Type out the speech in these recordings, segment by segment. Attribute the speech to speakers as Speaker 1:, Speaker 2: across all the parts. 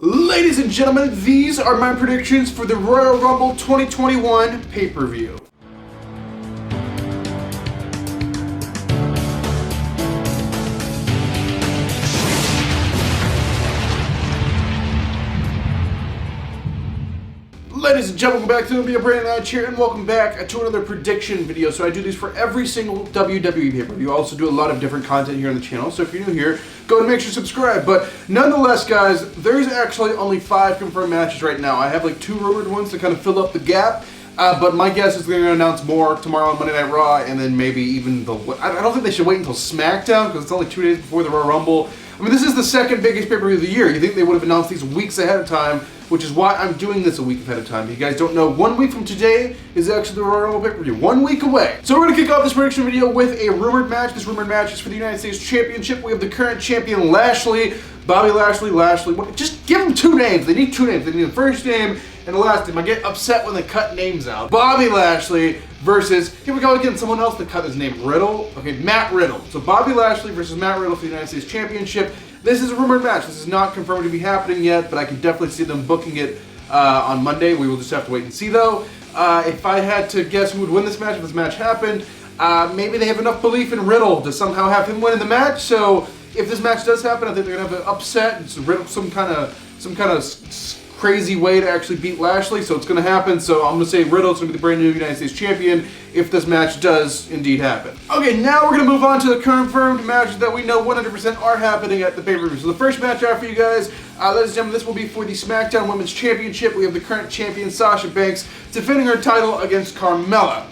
Speaker 1: Ladies and gentlemen, these are my predictions for the Royal Rumble 2021 pay-per-view. Ladies and gentlemen, welcome back to me, Brandon here, and welcome back to another prediction video. So I do these for every single WWE pay-per-view. I also do a lot of different content here on the channel, so if you're new here, go ahead and make sure to subscribe. But nonetheless, guys, there's actually only 5 confirmed matches right now. I have like 2 rumored ones to kind of fill up the gap, but my guess is they're going to announce more tomorrow on Monday Night Raw, and then maybe even the... I don't think they should wait until Smackdown, because it's only 2 days before the Royal Rumble. I mean, this is the second biggest pay-per-view of the year. You think they would have announced these weeks ahead of time, which is why I'm doing this a week ahead of time. If you guys don't know, 1 week from today is actually the Royal Rumble pay-per-view. 1 week away. So we're going to kick off this prediction video with a rumored match. This rumored match is for the United States Championship. We have the current champion, Lashley. Bobby Lashley. Just give them 2 names. They need 2 names. They need the first name and the last name. I get upset when they cut names out. Bobby Lashley versus, here we go again, someone else that cut his name, Riddle. Okay, Matt Riddle. So Bobby Lashley versus Matt Riddle for the United States Championship. This is a rumored match. This is not confirmed to be happening yet, but I can definitely see them booking it on Monday. We will just have to wait and see, though. If I had to guess who would win this match if this match happened, maybe they have enough belief in Riddle to somehow have him win in the match. So if this match does happen, I think they're gonna have an upset. It's Riddle some kind of crazy way to actually beat Lashley. So it's gonna happen. So I'm gonna say Riddle's gonna be the brand new United States champion if this match does indeed happen. Okay, now we're gonna move on to the confirmed matches that we know 100% are happening at the pay-per-view. So the first match I have for you guys, ladies and gentlemen, this will be for the Smackdown Women's Championship. We have the current champion, Sasha Banks, defending her title against Carmella.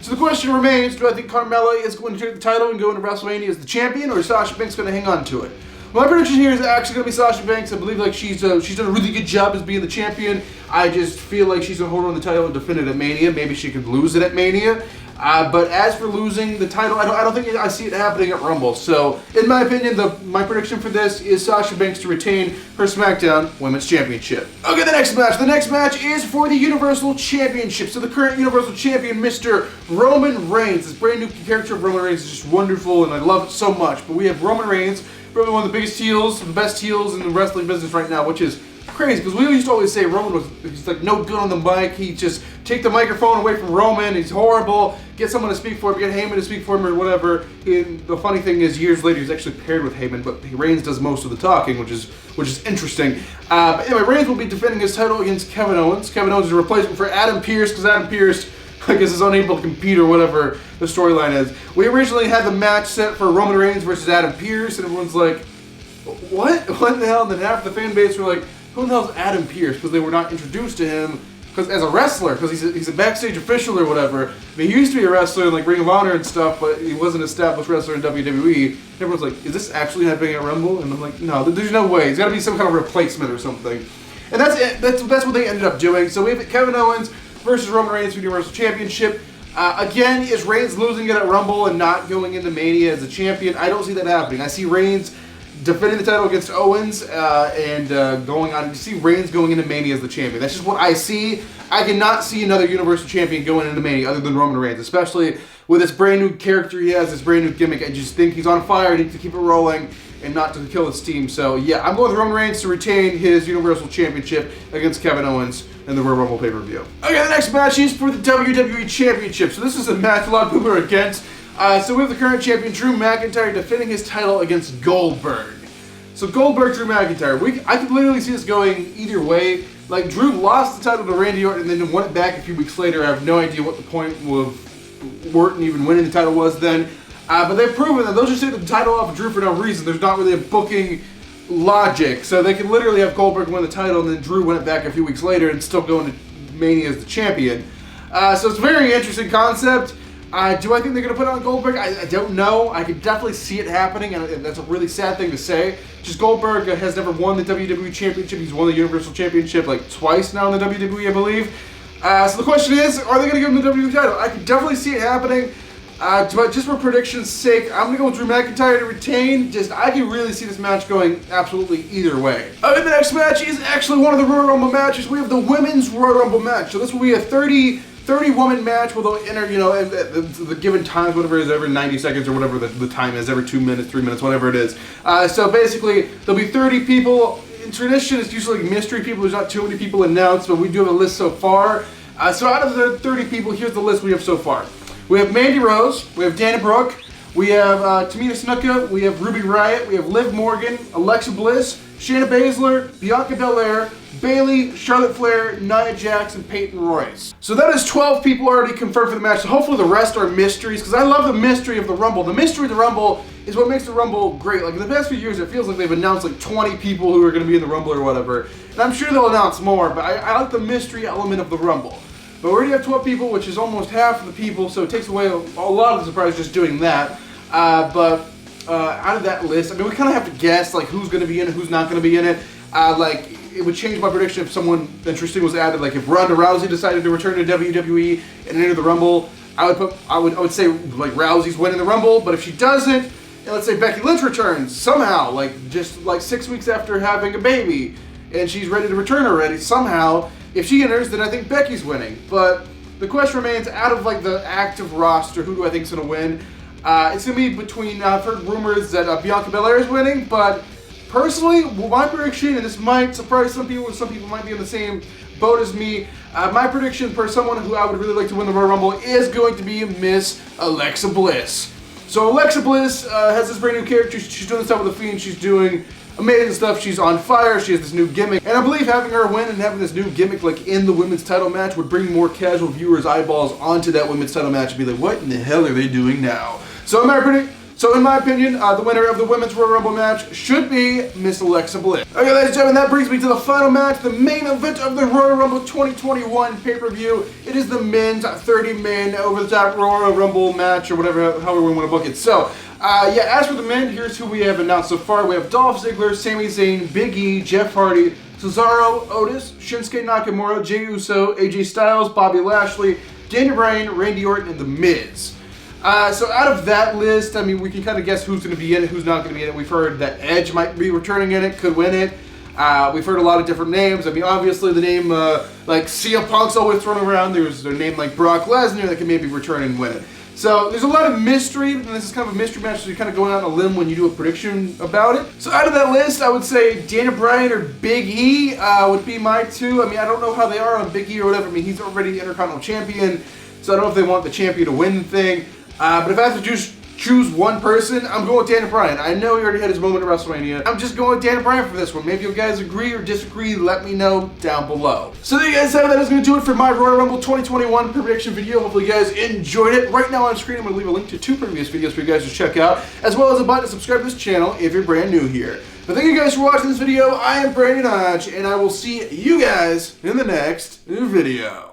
Speaker 1: So the question remains, do I think Carmella is going to take the title and go into WrestleMania as the champion, or is Sasha Banks going to hang on to it? My prediction here is actually going to be Sasha Banks. I believe like she's done a really good job as being the champion. I just feel like she's going to hold on the title and defend it at Mania. Maybe she could lose it at Mania. But as for losing the title, I don't think I see it happening at Rumble. So, in my opinion, my prediction for this is Sasha Banks to retain her SmackDown Women's Championship. Okay, the next match. The next match is for the Universal Championship. So the current Universal Champion, Mr. Roman Reigns. This brand new character of Roman Reigns is just wonderful, and I love it so much. But we have Roman Reigns, probably one of the biggest heels, the best heels in the wrestling business right now, which is crazy, because we used to always say Roman he's like no good on the mic. He just take the microphone away from Roman. He's horrible. Get someone to speak for him. Get Heyman to speak for him or whatever. And the funny thing is, years later, he's actually paired with Heyman, but Reigns does most of the talking, which is interesting. But anyway, Reigns will be defending his title against Kevin Owens. Kevin Owens is a replacement for Adam Pearce, because Adam Pearce, I guess, is unable to compete or whatever the storyline is. We originally had the match set for Roman Reigns versus Adam Pearce, and everyone's like, what? What the hell? And then half the fan base were like, who the hell is Adam Pearce? Because they were not introduced to him as a wrestler, because he's a backstage official or whatever. I mean, he used to be a wrestler in like Ring of Honor and stuff, but he wasn't an established wrestler in WWE. Everyone's like, is this actually happening at Rumble? And I'm like, no, there's no way. He's got to be some kind of replacement or something. And that's it. That's what they ended up doing. So we have Kevin Owens versus Roman Reigns for the Universal Championship. Again, is Reigns losing it at Rumble and not going into Mania as a champion? I don't see that happening. I see Reigns defending the title against Owens and going on. You see Reigns going into Mania as the champion. That's just what I see. I cannot see another Universal Champion going into Mania other than Roman Reigns, especially with this brand new character he has, this brand new gimmick. I just think he's on fire. He needs to keep it rolling and not to kill his team. So yeah, I'm going with Roman Reigns to retain his Universal Championship against Kevin Owens in the Royal Rumble pay-per-view. Okay, the next match is for the WWE Championship. So this is a match a lot of people are against. So we have the current champion, Drew McIntyre, defending his title against Goldberg. So Goldberg, Drew McIntyre. I could literally see this going either way. Like, Drew lost the title to Randy Orton and then won it back a few weeks later. I have no idea what the point of Orton even winning the title was then. But they've proven that they'll just take the title off of Drew for no reason. There's not really a booking logic. So they can literally have Goldberg win the title and then Drew win it back a few weeks later and still go into Mania as the champion. So it's a very interesting concept. Do I think they're going to put it on Goldberg? I don't know. I could definitely see it happening, and that's a really sad thing to say. Just Goldberg has never won the WWE Championship. He's won the Universal Championship like twice now in the WWE, I believe. So the question is, are they going to give him the WWE title? I could definitely see it happening. But just for prediction's sake, I'm going to go with Drew McIntyre to retain. I can really see this match going absolutely either way. Okay, the next match is actually one of the Royal Rumble matches. We have the Women's Royal Rumble match. So this will be a 30-woman match where they'll enter, at the given times, whatever it is, every 90 seconds or whatever the time is, every 2 minutes, 3 minutes, whatever it is. So basically, there'll be 30 people in tradition, it's usually like mystery people. There's not too many people announced, but we do have a list so far. So out of the 30 people, here's the list we have so far. We have Mandy Rose, we have Dana Brooke, we have Tamina Snuka, we have Ruby Riott, we have Liv Morgan, Alexa Bliss, Shayna Baszler, Bianca Belair, Bayley, Charlotte Flair, Nia Jax, and Peyton Royce. So that is 12 people already confirmed for the match. So hopefully the rest are mysteries, because I love the mystery of the Rumble. The mystery of the Rumble is what makes the Rumble great. Like in the past few years, it feels like they've announced like 20 people who are going to be in the Rumble or whatever. And I'm sure they'll announce more, but I like the mystery element of the Rumble. But we already have 12 people, which is almost half of the people, so it takes away a lot of the surprise just doing that. But out of that list, I mean, we kind of have to guess like who's going to be in it, who's not going to be in it. Like, it would change my prediction if someone interesting was added. Like, if Ronda Rousey decided to return to WWE and enter the Rumble, I would say like Rousey's winning the Rumble. But if she doesn't, and let's say Becky Lynch returns somehow, like just like 6 weeks after having a baby, and she's ready to return already somehow, if she enters, then I think Becky's winning. But the question remains, out of like the active roster, who do I think is going to win? It's going to be between, I've heard rumors that Bianca Belair is winning, but personally, my prediction, and this might surprise some people might be in the same boat as me, my prediction for someone who I would really like to win the Royal Rumble is going to be Miss Alexa Bliss. So Alexa Bliss has this brand new character. She's doing stuff with The Fiend. She's doing amazing stuff. She's on fire. She has this new gimmick. And I believe having her win and having this new gimmick like in the women's title match would bring more casual viewers' eyeballs onto that women's title match and be like, what in the hell are they doing now? So in my opinion, the winner of the Women's Royal Rumble match should be Miss Alexa Bliss. Okay, ladies and gentlemen, that brings me to the final match, the main event of the Royal Rumble 2021 pay-per-view. It is the men's 30-man over-the-top Royal Rumble match, or whatever, however we want to book it. So, yeah, as for the men, here's who we have announced so far. We have Dolph Ziggler, Sami Zayn, Big E, Jeff Hardy, Cesaro, Otis, Shinsuke Nakamura, Jey Uso, AJ Styles, Bobby Lashley, Daniel Bryan, Randy Orton, and The Miz. So out of that list, I mean, we can kind of guess who's going to be in it, who's not going to be in it. We've heard that Edge might be returning in it, could win it. We've heard a lot of different names. I mean, obviously the name, like CM Punk's always thrown around. There's a name like Brock Lesnar that can maybe return and win it. So there's a lot of mystery, and this is kind of a mystery match, so you're kind of going out on a limb when you do a prediction about it. So out of that list, I would say Daniel Bryan or Big E would be my two. I mean, I don't know how they are on Big E or whatever. I mean, he's already Intercontinental Champion, so I don't know if they want the champion to win the thing. But if I have to just choose one person, I'm going with Daniel Bryan. I know he already had his moment at WrestleMania. I'm just going with Daniel Bryan for this one. Maybe you guys agree or disagree, let me know down below. So there you guys have it. That is going to do it for my Royal Rumble 2021 prediction video. Hopefully you guys enjoyed it. Right now on screen, I'm going to leave a link to 2 previous videos for you guys to check out, as well as a button to subscribe to this channel if you're brand new here. But thank you guys for watching this video. I am Brandon Hodge, and I will see you guys in the next video.